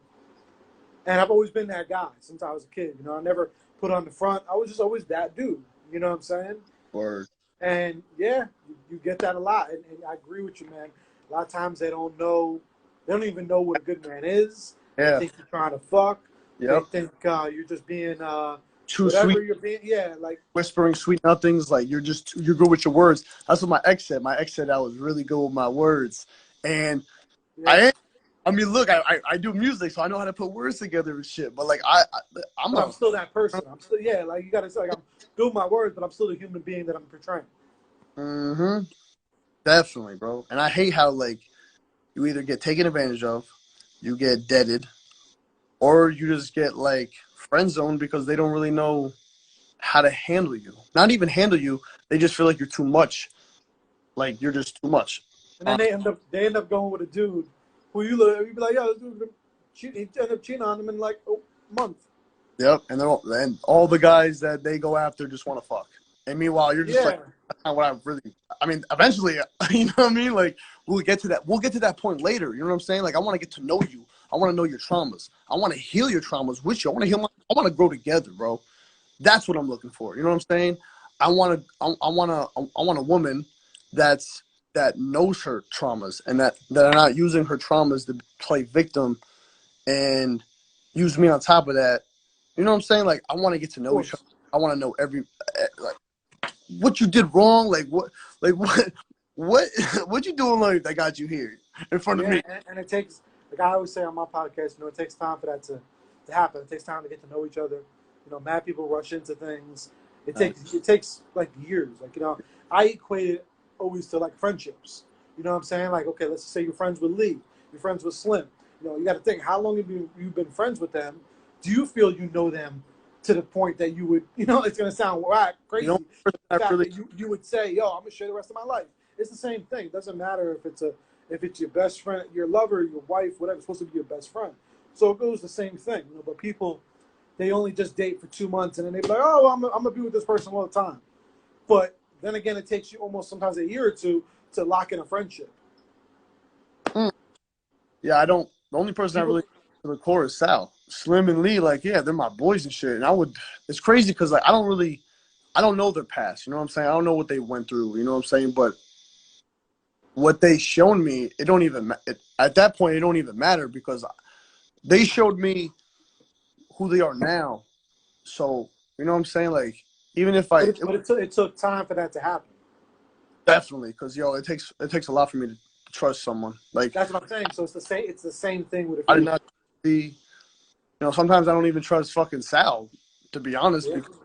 And I've always been that guy since I was a kid. I never put on the front. I was just always that dude. You know what I'm saying? or And yeah, you get that a lot. And I agree with you, man. A lot of times they don't know, they don't even know what a good man is. They yeah, think you're trying to fuck. They yep. think you're just being too sweet, whatever you're being, yeah, like whispering sweet nothings. Like you're good with your words. That's what my ex said. My ex said I was really good with my words, and I yeah. am. I mean, look, I do music, so I know how to put words together and shit. But like I'm But I'm a still that person. I'm still, yeah, like you gotta say, like I'm doing my words, but I'm still the human being that I'm portraying. mm-hmm, definitely, bro. And I hate how like you either get taken advantage of, you get deaded, or you just get like friend zoned because they don't really know how to handle you. Not even handle you, they just feel like you're too much. Like you're just too much. And then they end up going with a dude who you be like, yo, this dude, he end up cheating on him in like a month. Yep, and all the guys that they go after just want to fuck. And meanwhile, you're just like, Yeah, that's not what I really. I mean, eventually, you know what I mean? Like, we'll get to that. We'll get to that point later. You know what I'm saying? Like, I want to get to know you. I want to know your traumas. I want to heal your traumas with you. I want to heal. I want to grow together, bro. That's what I'm looking for. You know what I'm saying? I want a woman that's that knows her traumas and that are not using her traumas to play victim and use me on top of that. You know what I'm saying? Like I want to get to of know each other. course. I want to know like what you did wrong, like what what you doing like that got you here in front of Yeah, me. and it takes, like I always say on my podcast, it takes time for that to happen. It takes time to get to know each other. Mad people rush into things. It takes like years. Like I equate it always to like friendships. You know what I'm saying? Like okay, let's just say you're friends with Lee, you're friends with Slim. You got to think how long have you been friends with them? Do you feel you know them to the point that you would, it's gonna sound whack, You know, crazy, person but the I fact really that you would say, yo, I'm gonna share the rest of my life. It's the same thing. It doesn't matter if it's your best friend, your lover, your wife, whatever, it's supposed to be your best friend. So it goes the same thing, But people, they only just date for 2 months, and then they be like, oh, I'm gonna be with this person all the time. But then again, it takes you almost sometimes a year or two to lock in a friendship. yeah, I don't. The only person I People, really record is Sal, Slim, and Lee. Like, yeah, they're my boys and shit. And I would. It's crazy because like I don't know their past. You know what I'm saying? I don't know what they went through. You know what I'm saying? But what they shown me, it don't even. At that point, it don't even matter because they showed me who they are now. So you know what I'm saying? Like, even if but it took time for that to happen. definitely because it takes a lot for me to trust someone. Like, That's what I'm saying. So it's the same thing with a I did female. not see. Sometimes I don't even trust fucking Sal, to be honest, Yeah, because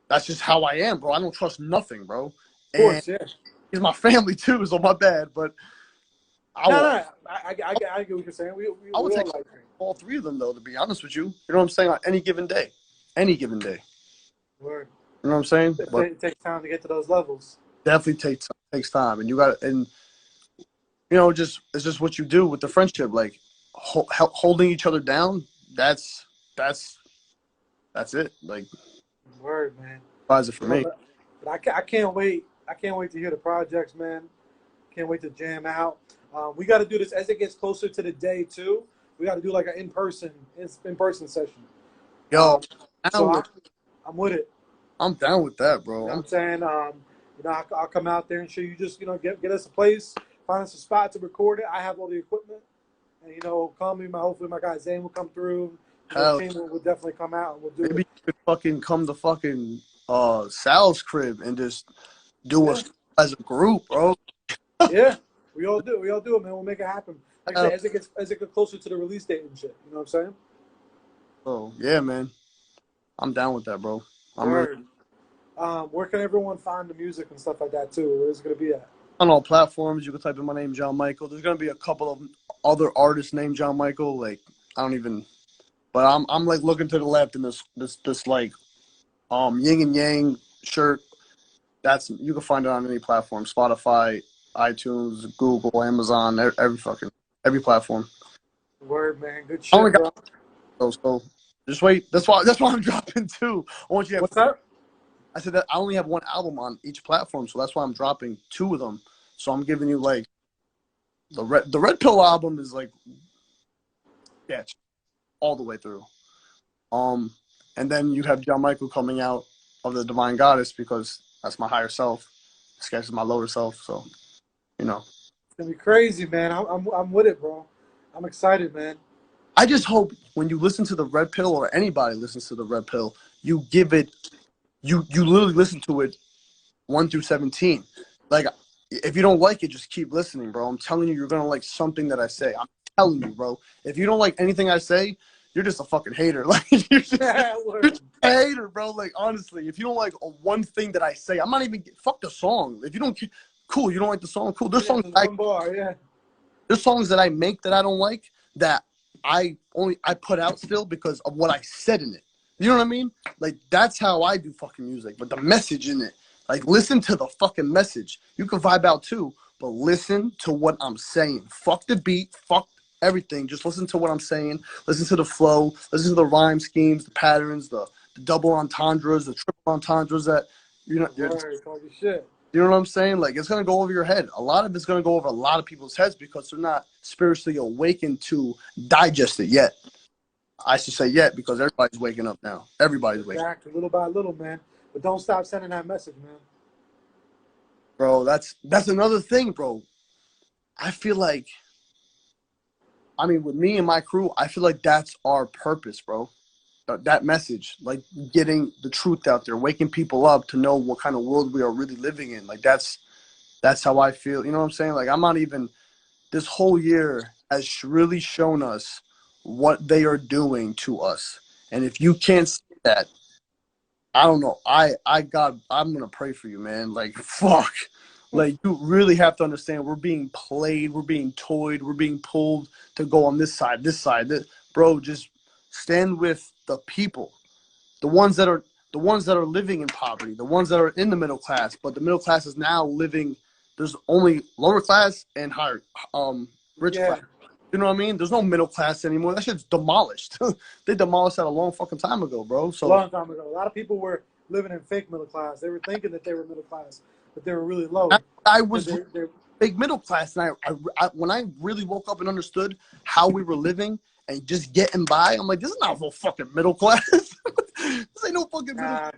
that's just how I am, bro. I don't trust nothing, bro. of And course, yeah. he's my family too, so my bad. But I No, will, no, I get what you're saying. We, we, I would we take all like it. all three of them though, to be honest with you. You know what I'm saying? On any given day, any given day. Word. You know what I'm saying? It, But it takes time to get to those levels. definitely takes time, and you got and just it's just what you do with the friendship, like holding each other down. That's that's that's it. Like, Word, man. buys it for me. But I can't wait. I can't wait to hear the projects, man. Can't wait to jam out. We got to do this as it gets closer to the day too. We got to do like an in person session. Yo, Um, so down with I'm with it. I'm down with that, You bro. know what I'm saying? I'll come out there and show you. Just get us a place, find us a spot to record it. I have all the equipment, and call me. Hopefully my guy Zane will come through. Hell, Team will definitely come out and we'll do maybe it. you could fucking come to fucking Sal's crib and just do Yeah, us as a group, bro. yeah. We all do it, man. We'll make it happen. Like I Hell, said, as it gets closer to the release date and shit. You know what I'm saying? oh yeah, man. I'm down with that, bro. I'm really Word. Where can everyone find the music and stuff like that too? Where's it gonna be at? on all platforms. You can type in my name, John Michael. There's gonna be a couple of other artists named John Michael. Like I don't even, but I'm like looking to the left in this like yin and yang shirt. That's you can find it on any platform: Spotify, iTunes, Google, Amazon, every platform. Word, man. Good I only shit, got bro. those, so just wait. That's why I'm dropping two. I want you to have. What's that? I said that I only have one album on each platform, so that's why I'm dropping two of them. So I'm giving you like the Red Pill album is like sketch all the way through. Um, and then you have John Michael coming out of the Divine Goddess because that's my higher self. Sketch is my lower self. So you know, It's gonna be crazy, man. I'm with it, bro. I'm excited, man. I just hope when you listen to the Red Pill or anybody listens to the Red Pill, you give it, you literally listen to it 1 through 17. Like, if you don't like it, just keep listening, bro. I'm telling you, you're gonna like something that I say. I'm telling you, bro. If you don't like anything I say, you're just a fucking hater. Like, you're just a hater, bro. Like, honestly, if you don't like one thing that I say, I'm not even fuck the song. If you don't, cool, you don't like the song, cool. One bar, yeah. There's songs that I make that I don't like that I put out still because of what I said in it. You know what I mean? Like, that's how I do fucking music. But the message in it, like, listen to the fucking message. You can vibe out too, but listen to what I'm saying. Fuck the beat, fuck everything. Just listen to what I'm saying. Listen to the flow. Listen to the rhyme schemes, the patterns, the double entendres, the triple entendres that you know. Shit. You know what I'm saying? Like, it's gonna go over your head. A lot of it's gonna go over a lot of people's heads because they're not spiritually awakened to digest it yet. I should say yet because everybody's waking up now. Everybody's waking up. Exactly, little by little, man. But don't stop sending that message, man. Bro, that's another thing, bro. I feel like, I mean, with me and my crew, I feel like that's our purpose, bro. That message, like getting the truth out there, waking people up to know what kind of world we are really living in. Like, that's how I feel. You know what I'm saying? Like, I'm not even, this whole year has really shown us what they are doing to us. And if you can't see that, I don't know. God, I'm going to pray for you, man. Like, fuck. Like, you really have to understand we're being played, we're being toyed, we're being pulled to go on this side, this side. Bro, just stand with the people. The ones that are living in poverty, the ones that are in the middle class, but the middle class is now living, there's only lower class and higher rich class. You know what I mean? There's no middle class anymore. That shit's demolished. They demolished that a long fucking time ago, bro. So long time ago. A lot of people were living in fake middle class. They were thinking that they were middle class, but they were really low. I was big middle class, and I when I really woke up and understood how we were living and just getting by, I'm like, this is not no fucking middle class. This ain't no fucking middle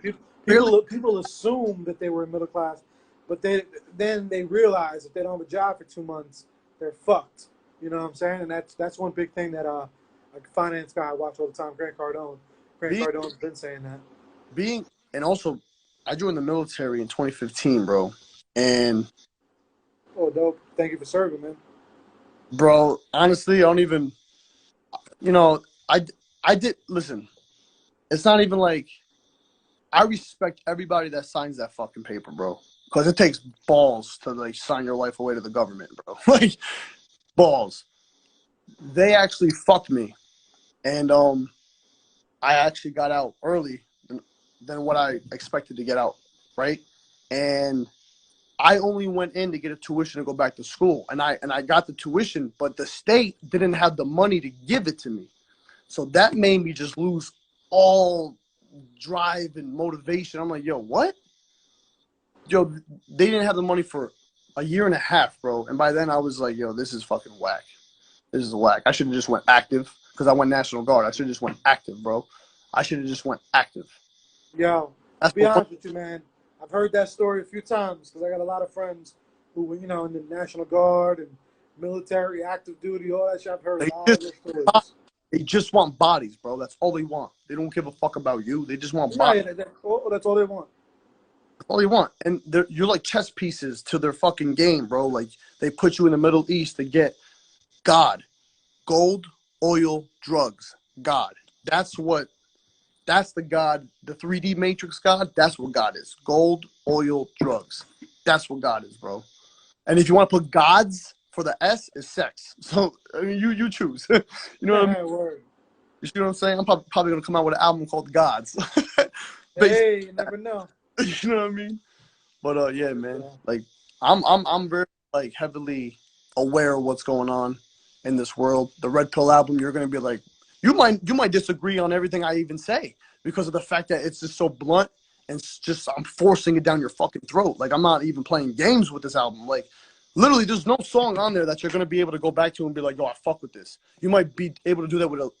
class. People assume that they were middle class, but then they realize if they don't have a job for 2 months, they're fucked. You know what I'm saying? And that's one big thing that a finance guy I watch all the time, Grant Cardone. Cardone's been saying that. And also, I joined the military in 2015, bro. And oh, dope! Thank you for serving, man. Bro, honestly, I don't even. You know, I did listen. It's not even like I respect everybody that signs that fucking paper, bro. Because it takes balls to like sign your life away to the government, bro. Like, balls. They actually fucked me, and I actually got out early than what I expected to get out, right? And I only went in to get a tuition to go back to school, and I got the tuition, but the state didn't have the money to give it to me, so that made me just lose all drive and motivation. I'm like, yo, what? Yo, they didn't have the money for a year and a half, bro, and by then I was like, yo, this is fucking whack. This is whack. I should have just went active because I went National Guard. I should have just went active, bro. I should have just went active. Yo, to be honest with you, man, I've heard that story a few times because I got a lot of friends who were, in the National Guard and military, active duty, all that shit. I've heard a lot of stories. They just want bodies, bro. That's all they want. They don't give a fuck about you. They just want bodies. Yeah, that's all they want. That's all they want. And you're like chess pieces to their fucking game, bro. Like, they put you in the Middle East to get God. Gold, oil, drugs. God. That's the God, the 3D Matrix God. That's what God is. Gold, oil, drugs. That's what God is, bro. And if you want to put gods for the S, is sex. So, I mean, you choose. You know what I mean? Word. You see what I'm saying? I'm probably going to come out with an album called Gods. Hey, you never know. You know what I mean? But yeah, man. Like, I'm very like heavily aware of what's going on in this world. The Red Pill album, you're gonna be like, you might disagree on everything I even say because of the fact that it's just so blunt and it's just I'm forcing it down your fucking throat. Like, I'm not even playing games with this album. Like, literally, there's no song on there that you're gonna be able to go back to and be like, yo, I fuck with this. You might be able to do that with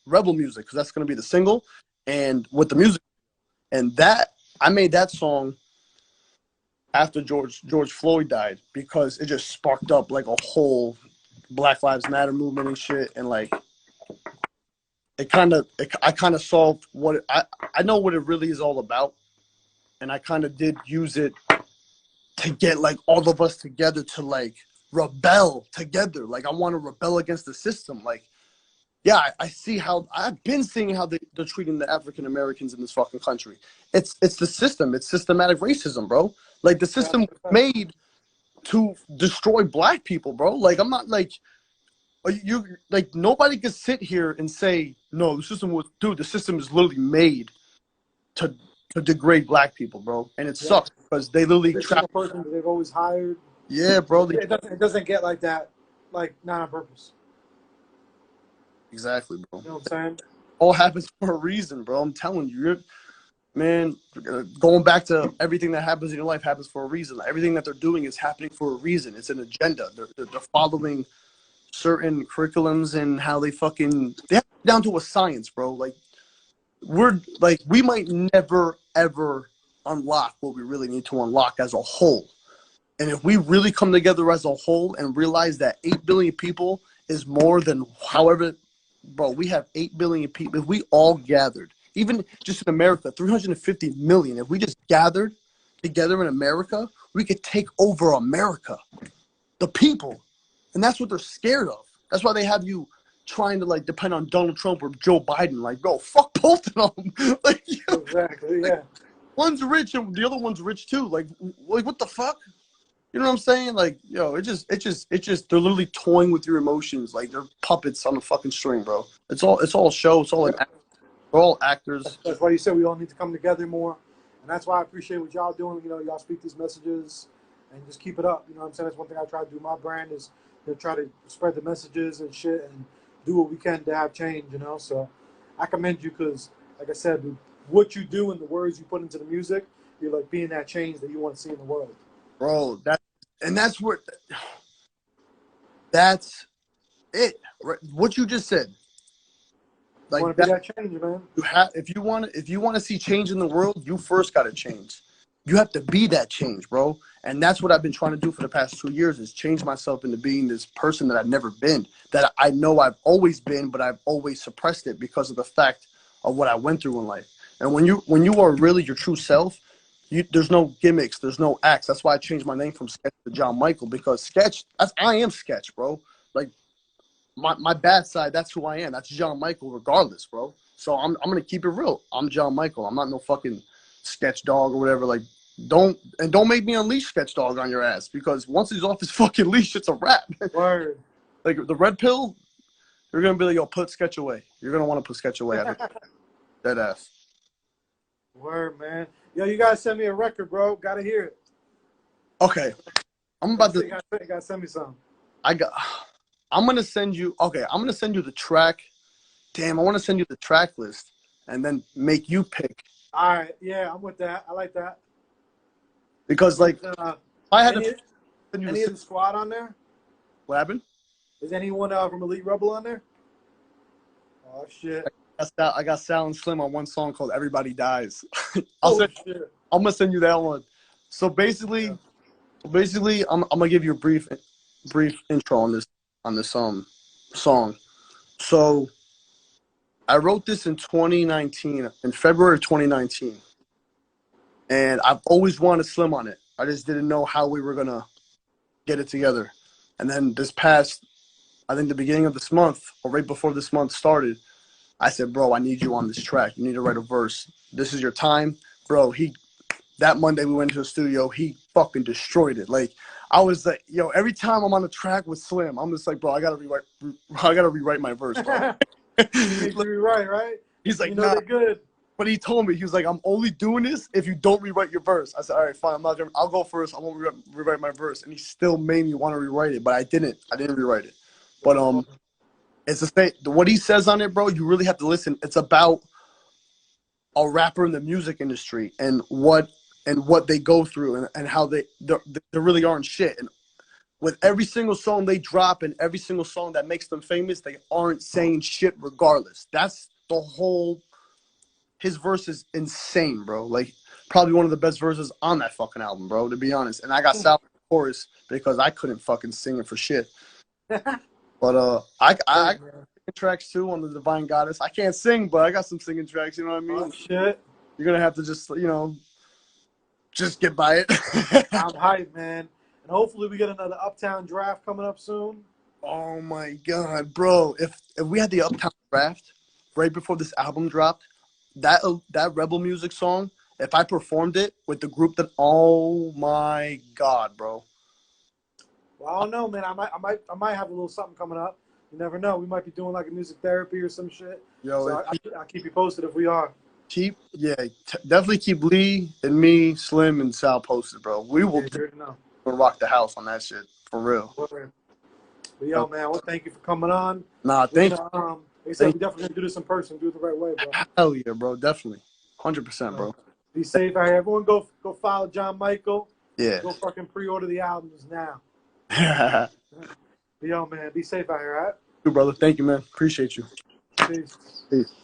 Rebel Music because that's gonna be the single, and with the music, and that I made that song after George Floyd died because it just sparked up like a whole Black Lives Matter movement and shit, and like I kind of solved I know what it really is all about, and I kind of did use it to get like all of us together to like rebel together. Like I want to rebel against the system. Like yeah, I see how I've been seeing how they're treating the African Americans in this fucking country. It's the system. It's systematic racism, bro. Like the system was made to destroy black people, bro. Like I'm not like you like nobody could sit here and say no. The system was dude. The system is literally made to degrade black people, bro. And it sucks because they literally every single person that they've always hired. Yeah, bro. It doesn't get like that, like not on purpose. Exactly, bro. You know what I'm saying? All happens for a reason, bro. I'm telling you, man. Going back to everything that happens in your life happens for a reason. Everything that they're doing is happening for a reason. It's an agenda. They're following certain curriculums and how they have it down to a science, bro. Like we might never ever unlock what we really need to unlock as a whole. And if we really come together as a whole and realize that 8 billion people is more than however, bro, we have 8 billion people. If we all gathered, even just in America, 350 million, if we just gathered together in America, we could take over America, the people. And that's what they're scared of. That's why they have you trying to like depend on Donald Trump or Joe Biden. Like, bro, fuck both of them. Like, exactly, yeah. One's rich and the other one's rich too. Like what the fuck? You know what I'm saying? Like, yo, it just they're literally toying with your emotions. Like they're puppets on a fucking string, bro. It's all show. It's all we're all actors. That's why you said we all need to come together more. And that's why I appreciate what y'all doing. You know, y'all speak these messages and just keep it up. You know what I'm saying? That's one thing I try to do. My brand is to try to spread the messages and shit and do what we can to have change, you know? So I commend you because, like I said, what you do and the words you put into the music, you're like being that change that you want to see in the world. Bro, that's it. Right? What you just said. Like, you want to be that change, man. If you want to see change in the world, you first got to change. You have to be that change, bro. And that's what I've been trying to do for the past 2 years is change myself into being this person that I've never been, that I know I've always been, but I've always suppressed it because of the fact of what I went through in life. And when you are really your true self, there's no gimmicks, there's no acts. That's why I changed my name from Sketch to John Michael, because Sketch, I am Sketch, bro. Like my bad side, that's who I am. That's John Michael regardless, bro. So I'm gonna keep it real. I'm John Michael. I'm not no fucking Sketch dog or whatever. Like don't make me unleash Sketch dog on your ass, because once he's off his fucking leash, it's a wrap. Word. Like the red pill, you're gonna be like, yo, put Sketch away. You're gonna want to put Sketch away after that ass. Word, man. Yo, you gotta send me a record, bro. Gotta hear it. Okay, I'm about to. You gotta send me some. I'm gonna send you. Okay, I'm gonna send you the track. Damn, I want to send you the track list and then make you pick. All right, yeah, I'm with that. I like that. Because like, I had to. Any of the squad on there? What happened? Is anyone from Elite Rebel on there? Oh shit. I got Sal and Slim on one song called "Everybody Dies." I'm gonna send you that one. So basically, I'm gonna give you a brief intro on this song. So I wrote this in 2019, in February of 2019, and I've always wanted Slim on it. I just didn't know how we were gonna get it together. And then this past, I think the beginning of this month, or right before this month started, I said, bro, I need you on this track. You need to write a verse. This is your time. Bro, that Monday we went to the studio, he fucking destroyed it. Like, I was like, yo, every time I'm on the track with Slim, I'm just like, bro, I gotta rewrite my verse, bro. You need to rewrite, right? He's like, you know, nah. They're good. But he told me, he was like, I'm only doing this if you don't rewrite your verse. I said, all right, fine. I'll go first. I won't rewrite my verse. And he still made me want to rewrite it, but I didn't rewrite it. But it's the same. What he says on it, bro, you really have to listen. It's about a rapper in the music industry and what they go through and how they really aren't shit. And with every single song they drop and every single song that makes them famous, they aren't saying shit regardless. That's the whole. His verse is insane, bro. Like, probably one of the best verses on that fucking album, bro, to be honest. And I got Sal in the chorus because I couldn't fucking sing it for shit. But I tracks too on the Divine Goddess. I can't sing, but I got some singing tracks. You know what I mean? Oh shit! You're gonna have to just just get by it. I'm hyped, man. And hopefully we get another Uptown draft coming up soon. Oh my god, bro! If we had the Uptown draft right before this album dropped, that Rebel Music song, if I performed it with the group, that oh my god, bro! Well, I don't know, man. I might have a little something coming up. You never know. We might be doing like a music therapy or some shit. Yo, So I'll keep you posted if we are. definitely keep Lee and me, Slim and Sal posted, bro. We will Yeah, you know. rock the house on that shit for real. But yo, man, well, thank you for coming on. Nah, We're thank you. gonna, like I said, we definitely gonna do this in person, do it the right way, bro. Hell yeah, bro. Definitely, 100%, bro. Be safe out here. Everyone, go follow John Michael. Yeah. Go fucking pre-order the albums now. Yo, man, be safe out here, all right? Brother. Thank you, man. Appreciate you. Peace. Peace.